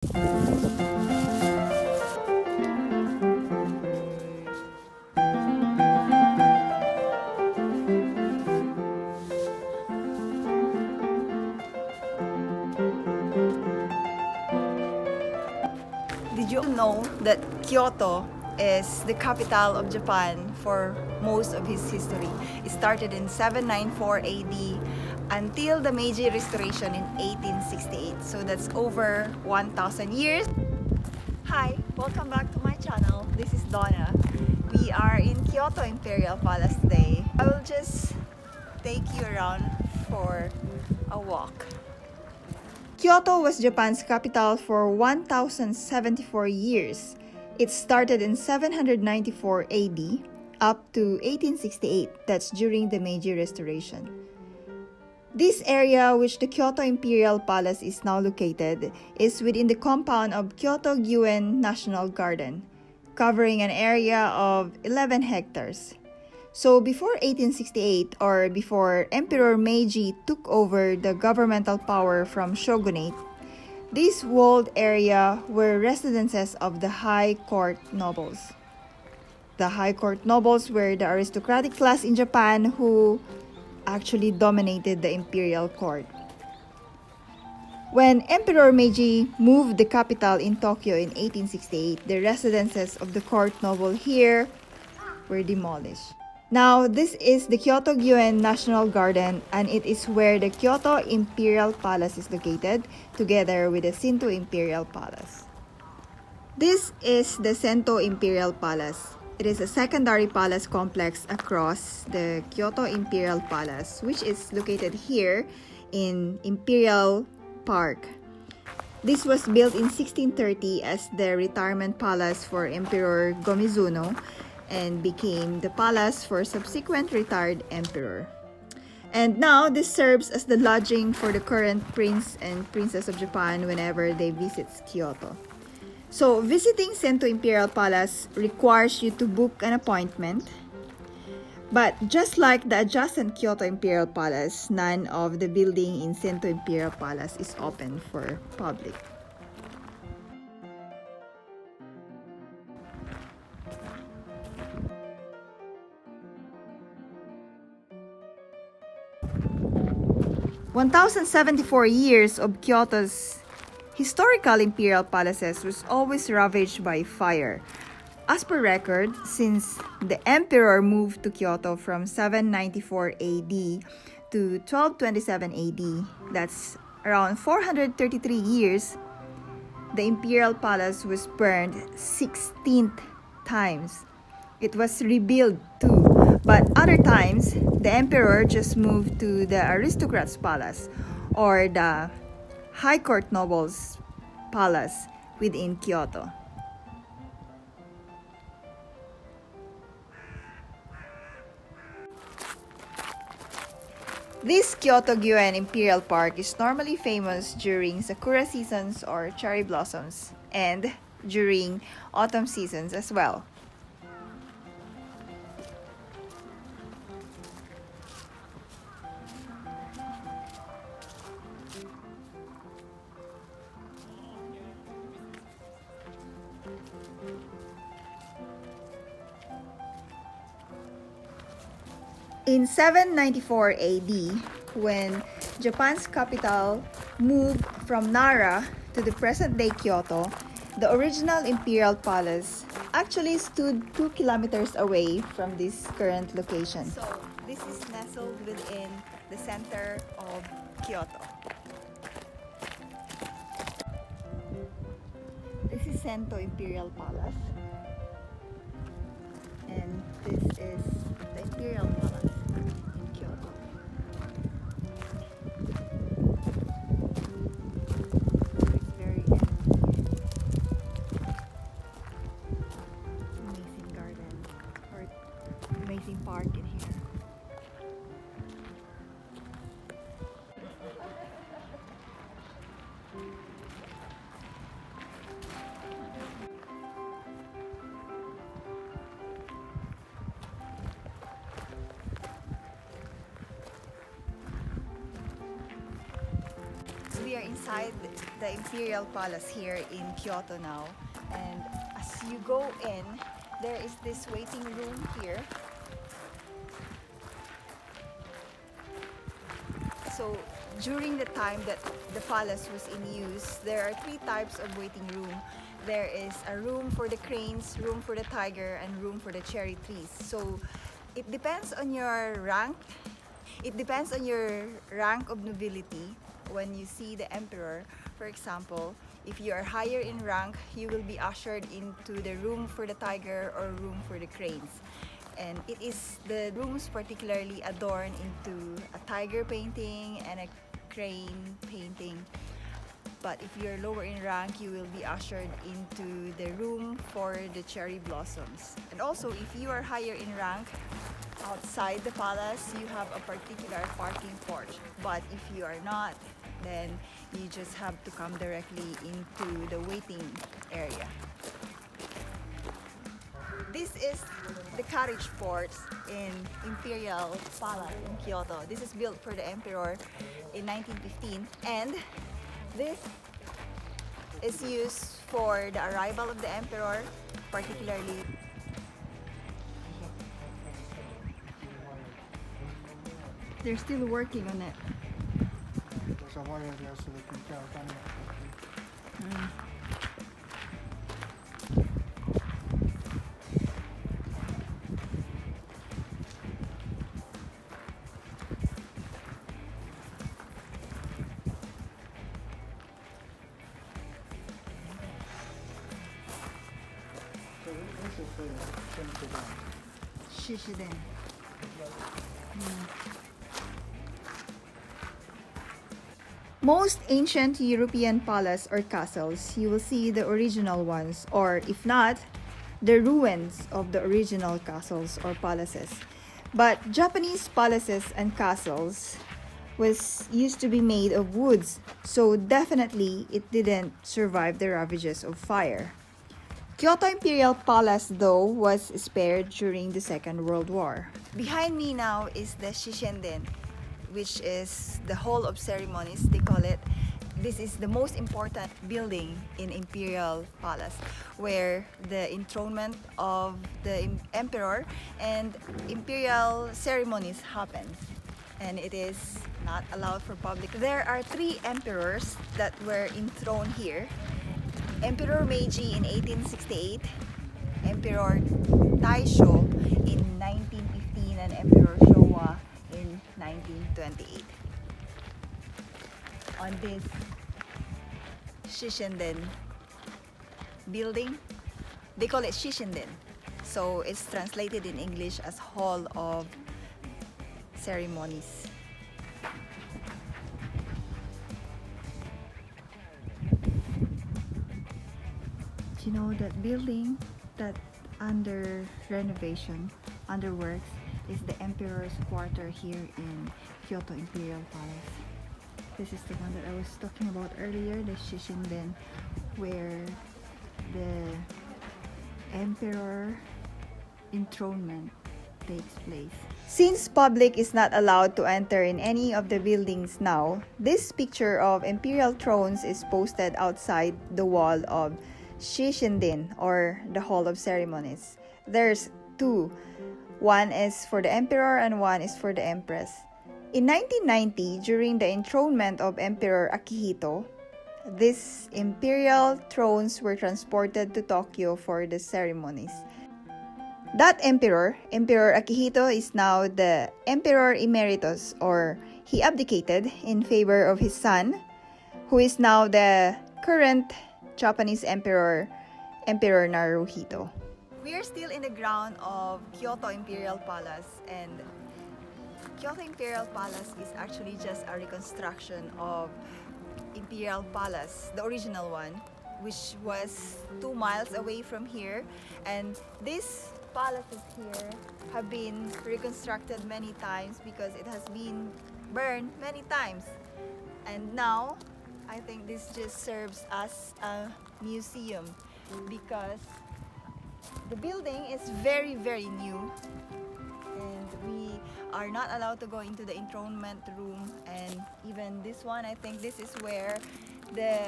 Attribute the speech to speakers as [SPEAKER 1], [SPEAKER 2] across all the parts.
[SPEAKER 1] Did you know that Kyoto is the capital of Japan for most of its history? It started in 794 AD until the Meiji Restoration in 1868. So that's over 1,000 years. Hi, welcome back to my channel. This is Donna. We are in Kyoto Imperial Palace today. I will just take you around for a walk. Kyoto was Japan's capital for 1,074 years. It started in 794 AD up to 1868, that's during the Meiji Restoration. This area, which the Kyoto Imperial Palace is now located, is within the compound of Kyoto Gyoen National Garden, covering an area of 11 hectares. So before 1868, or before Emperor Meiji took over the governmental power from shogunate, this walled area were residences of the high court nobles. The high court nobles were the aristocratic class in Japan who actually dominated the imperial court. When Emperor Meiji moved the capital in Tokyo in 1868, the residences of the court noble here were demolished. Now, this is the Kyoto Gyoen National Garden, and it is where the Kyoto Imperial Palace is located, together with the Sento Imperial Palace. This is the Sento Imperial Palace. It is a secondary palace complex across the Kyoto Imperial Palace, which is located here in Imperial Park. This was built in 1630 as the retirement palace for Emperor Go-Mizunoo, and became the palace for subsequent retired emperor. And now this serves as the lodging for the current prince and princess of Japan whenever they visit Kyoto. So visiting Sento Imperial Palace requires you to book an appointment. But just like the adjacent Kyoto Imperial Palace, none of the building in Sento Imperial Palace is open for public. "1,074 years of Kyoto's historical imperial palaces was always ravaged by fire. As per record, since the emperor moved to Kyoto from 794 AD to 1227 AD, that's around 433 years, the imperial palace was burned 16 times. It was rebuilt too, but other times, the emperor just moved to the aristocrats' palace or the high court nobles' palace within Kyoto. This Kyoto Gyoen Imperial Park is normally famous during sakura seasons or cherry blossoms, and during autumn seasons as well. In 794 AD, when Japan's capital moved from Nara to the present-day Kyoto, the original imperial palace actually stood 2 kilometers away from this current location. So, this is nestled within the center of Kyoto. This is Sento Imperial Palace. And this is the Imperial Palace in Kyoto. It's very empty. Amazing garden or amazing park in here. inside the Imperial Palace here in Kyoto now, and as you go in, there is this waiting room here. So during the time that the palace was in use, there are three types of waiting room. There is a room for the cranes, room for the tiger, and room for the cherry trees. So it depends on your rank. It depends on your rank of nobility. When you see the emperor, for example, if you are higher in rank, you will be ushered into the room for the tiger or room for the cranes. And it is the rooms particularly adorned into a tiger painting and a crane painting. But if you're lower in rank, you will be ushered into the room for the cherry blossoms. And also, if you are higher in rank, outside the palace, you have a particular parking porch. But if you are not, then you just have to come directly into the waiting area. This is the carriage port in Imperial Palace in Kyoto. This is built for the emperor in 1915, and this is used for the arrival of the emperor, particularly. They're still working on it.
[SPEAKER 2] There's a wire there so they can tell Donna. So this is the Sento Palace.
[SPEAKER 1] Shishiden. Most ancient European palace or castles, you will see the original ones, or if not, the ruins of the original castles or palaces. But Japanese palaces and castles used to be made of woods, so definitely it didn't survive the ravages of fire. Kyoto Imperial Palace, though, was spared during the Second World War. Behind me now is the Shishenden, which is the hall of ceremonies, they call it. This is the most important building in Imperial Palace, where the enthronement of the emperor and imperial ceremonies happen. And it is not allowed for public. There are three emperors that were enthroned here. Emperor Meiji in 1868, Emperor Taisho in 1915, and Emperor Showa in 1928. On this Shishenden building, they call it Shishenden. So it's translated in English as Hall of Ceremonies. You know, that building that under renovation, under works, is the Emperor's quarter here in Kyoto Imperial Palace. This is the one that I was talking about earlier, the Shishenden, where the Emperor enthronement takes place. Since public is not allowed to enter in any of the buildings now, this picture of imperial thrones is posted outside the wall of Shishenden, or the Hall of Ceremonies. There's two. One is for the emperor and one is for the empress. In 1990, during the enthronement of Emperor Akihito, these imperial thrones were transported to Tokyo for the ceremonies. That emperor, Emperor Akihito, is now the Emperor Emeritus, or he abdicated in favor of his son, who is now the current Japanese Emperor, Emperor Naruhito. We are still in the ground of Kyoto Imperial Palace, and Kyoto Imperial Palace is actually just a reconstruction of Imperial Palace, the original one, which was 2 miles away from here. And these palaces here have been reconstructed many times because it has been burned many times. And now, I think this just serves as a museum because the building is very, very new, and we are not allowed to go into the enthronement room. And even this one, I think this is where the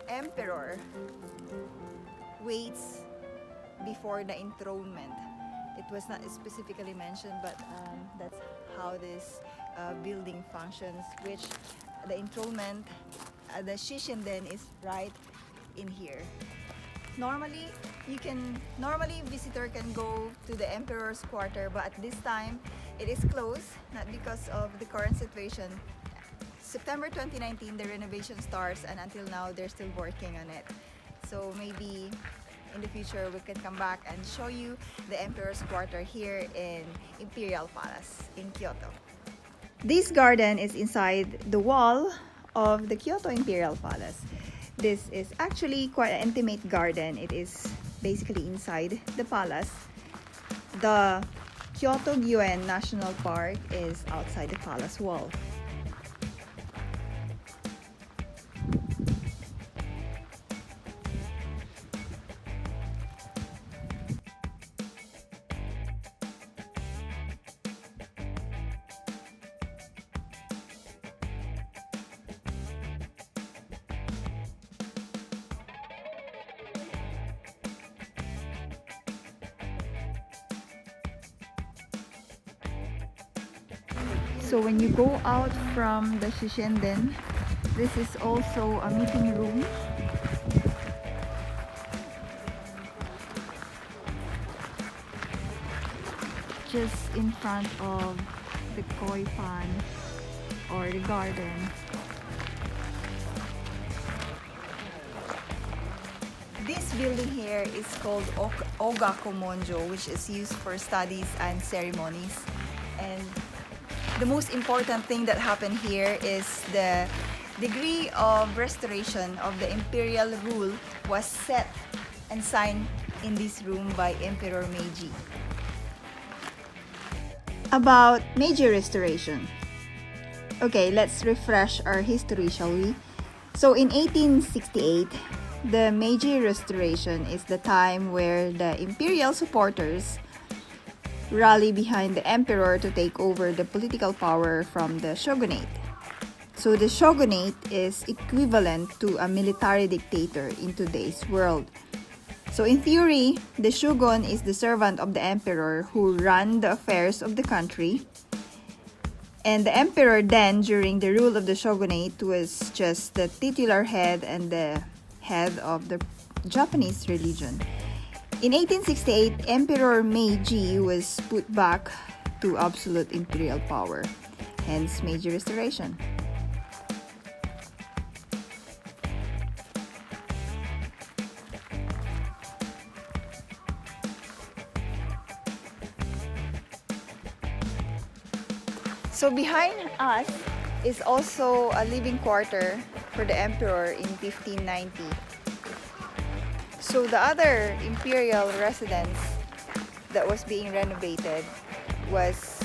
[SPEAKER 1] emperor waits before the enthronement. It was not specifically mentioned, but that's how this building functions, which the enthronement, the Shishinden is right in here. Normally visitor can go to the emperor's quarter, but at this time it is closed, not because of the current situation. September 2019 the renovation starts, and until now they're still working on it. So maybe in the future we can come back and show you the emperor's quarter here in Imperial Palace in Kyoto. This garden is inside the wall of the Kyoto Imperial Palace. This is actually quite an intimate garden. It is basically inside the palace. The Kyoto Gyoen National Park is outside the palace wall. So when you go out from the Shishinden, this is also a meeting room. Just in front of the koi pond or the garden. This building here is called Ogakomonjo, which is used for studies and ceremonies. And the most important thing that happened here is the degree of restoration of the imperial rule was set and signed in this room by Emperor Meiji. About Meiji restoration. Okay, let's refresh our history, shall we? So in 1868, the Meiji restoration is the time where the imperial supporters rally behind the emperor to take over the political power from the shogunate. So the shogunate is equivalent to a military dictator in today's world. So in theory, the shogun is the servant of the emperor who ran the affairs of the country. And the emperor then, during the rule of the shogunate, was just the titular head and the head of the Japanese religion. In 1868, Emperor Meiji was put back to absolute imperial power, hence Meiji restoration. So behind us is also a living quarter for the emperor in 1590. So the other imperial residence that was being renovated was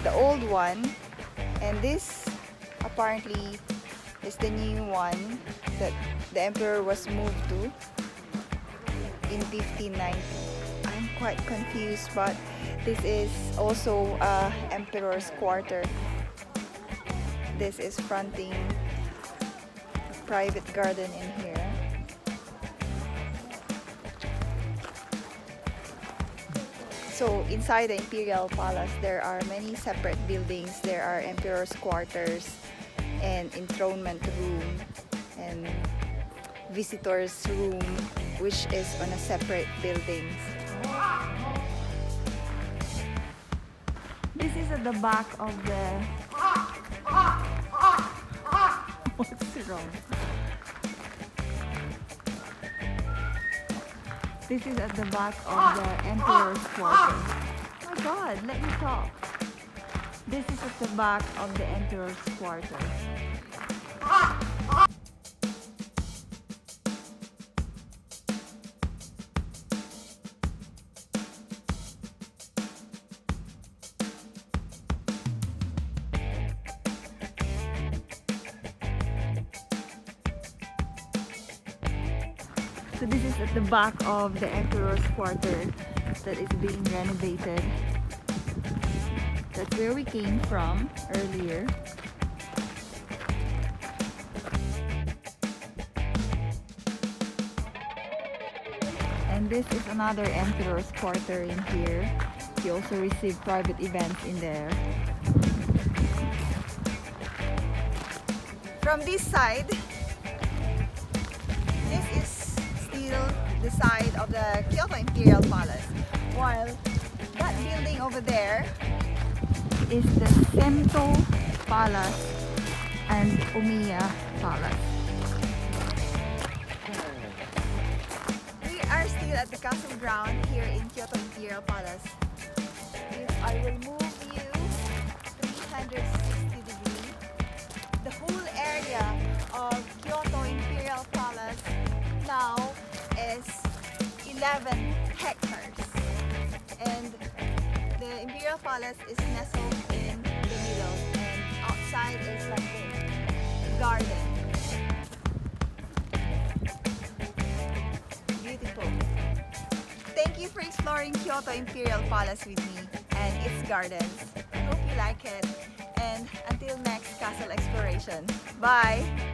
[SPEAKER 1] the old one, and this apparently is the new one that the emperor was moved to in 1590. I'm quite confused, but this is also emperor's quarter. This is fronting a private garden in here. So inside the Imperial Palace, there are many separate buildings. There are Emperor's Quarters and Enthronement Room and Visitors Room, which is on a separate building. This is at the back of the... What's wrong? This is at the back of the Emperor's Quarter. Oh my god, let me talk. This is at the back of the Emperor's Quarter. So this is at the back of the Emperor's Quarter that is being renovated. That's where we came from earlier. And this is another emperor's quarter in here. He also received private events in there. From this side, this is still the side of the Kyoto Imperial Palace, while that building over there is the Sento Palace and Omiya Palace. We are still at the castle ground here in Kyoto Imperial Palace. If I will move you 360 degrees, the whole area of Kyoto Imperial Palace now is 11 hectares. And the Imperial Palace is nestled in the middle, and outside is like a garden. Beautiful. Thank you for exploring Kyoto Imperial Palace with me and its gardens. I hope you like it. And until next castle exploration. Bye!